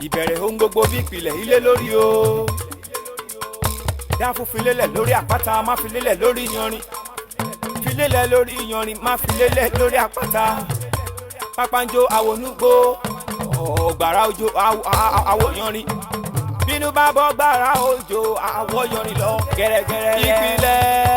ìbẹ̀rẹ̀ ohun gbogbo bí ìpìlẹ̀ ilé lórí o. dáfún filélẹ̀ lórí àpáta má filélẹ̀ lórí yanrìn. filélẹ̀ lórí yanrìn má filélẹ̀ lórí àpáta. pápánjó àwọnúgbó ọ̀gbàrá òjò àwọ̀ yanrìn. bínú bá bọ́ gbàrá òjò àwọ̀ yanrìn lọ gẹ́rẹ́gẹ́rẹ́. ìpìlẹ̀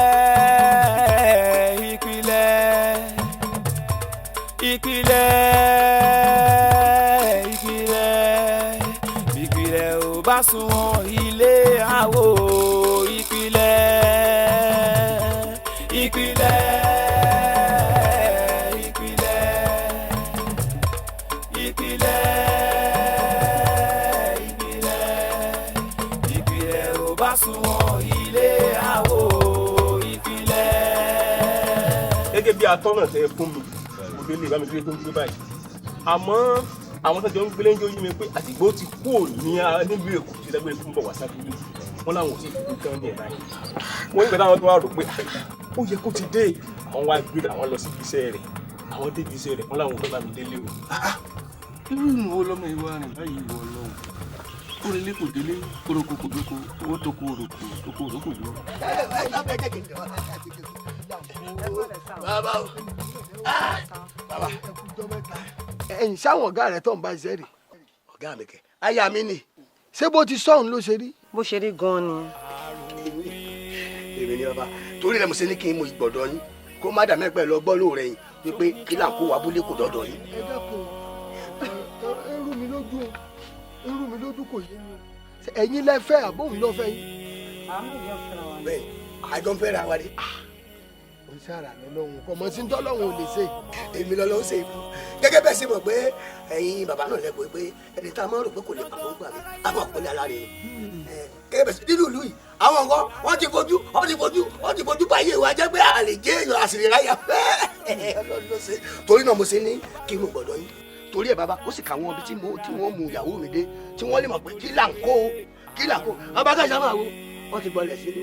ò bá sunwọ̀n ilé àwò ìpìlẹ̀. gẹ́gẹ́ bí atọ́nà tẹ fún mi mo dé lè bá mi gbé báyìí àmọ́ àwọn tó jọ ń gbélé ń jó yí mi pé àtìgbó ti kú nílùú Èkó tí dágbére fún bọ̀ wá sábìlì wọn làwọn ò sì fi tán ní ẹ̀ báyìí mo ń gbé táwọn tó wà rò pé ó yẹ kó ti dé àwọn wá gbé àwọn lọ sí iṣẹ́ rẹ̀ àwọn débi iṣẹ́ rẹ̀ wọn làwọn ò fẹ́ bá mi délé o. irú ìrìn wo lọmọ ìwà rìn báyìí wọ lọ́wọ́ kórèlé kò délé kórókò kò dóko owó tó kó òròkò tó kó òròkò dúró. bàbá o bàbá ẹ̀yin sáwọn ọ̀gá rẹ̀ tó ń bá iṣẹ́ rè ọ̀gá mi kẹ aya mi ni ṣé bó ti sọ̀hún ló ṣe rí. bó ṣe rí gan-an ni. èmi ni bàbá torí rẹ̀ mo ṣe ní kí n mú ìgbọ̀dọ̀ yín kó má dà mẹ́pẹ́ lọ gbọ́ lóore yín wípé kí là ń kó wa abúlé kò dọ́dọ̀ yín. ẹ dákun ẹrú mi lójú kò yé mi ẹ̀yin lẹ fẹ́ àbóhùn lọ fẹ́ yín. bẹ́ẹ̀ àjọ ń fẹ́ra wa rí. ó ń sára lọ́lọ́run kò mọ̀ sí ń tọ́lọ́run ò lè ṣe èmi lọ́lọ́run ṣe fún gẹ́gẹ́ bẹ́ẹ̀ sì mọ̀ pé ẹ̀yin bàbá náà lẹ́kọ̀ọ́ pé ẹni tá a máa rò pé kò lè pàmò gbà mí a máa pọ̀lẹ́ aláre ni gẹ́gẹ́ bẹ́ẹ̀ sì nínú ìlú yìí àwọn nǹkan wọ́n ti fojú báyé wa jẹ́ pé a lè jẹ́ èèyàn àṣírí ráyà ọlọ́run ló ṣe torí náà mo ṣe ní kí n mú gbọ́dọ̀ yín torí ẹ̀ bàbá ó sì kà wọ́n ibi tí wọ́n mú ìyàwó mi dé tí wọ́n lè mọ̀ pé kí là ń kó ọba káṣá máa wo wọ́n ti gbọ́lẹ̀ sínú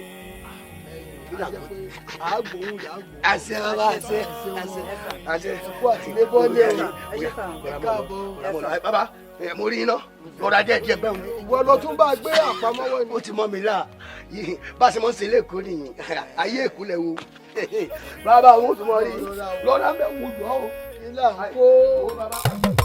àṣẹ bàbá àṣẹ kó àtìlé bọ́ọ̀lì ẹ̀yìn bàbá mo rí iná lọ́ra díẹ̀ bẹ́ẹ̀ ni. ìwọ ló tún bá gbé àpamọ́wọ́ ni. ó ti mọ́ mi là bá a ṣe mọ́ ń ṣe lẹ́kọ̀ọ́ nìyí ayé èkó lẹ̀ wo bàbá àwọn tó mọ́ rí lọ́ra bẹ́ẹ̀ wù lọ́wọ́ kí là ń kó.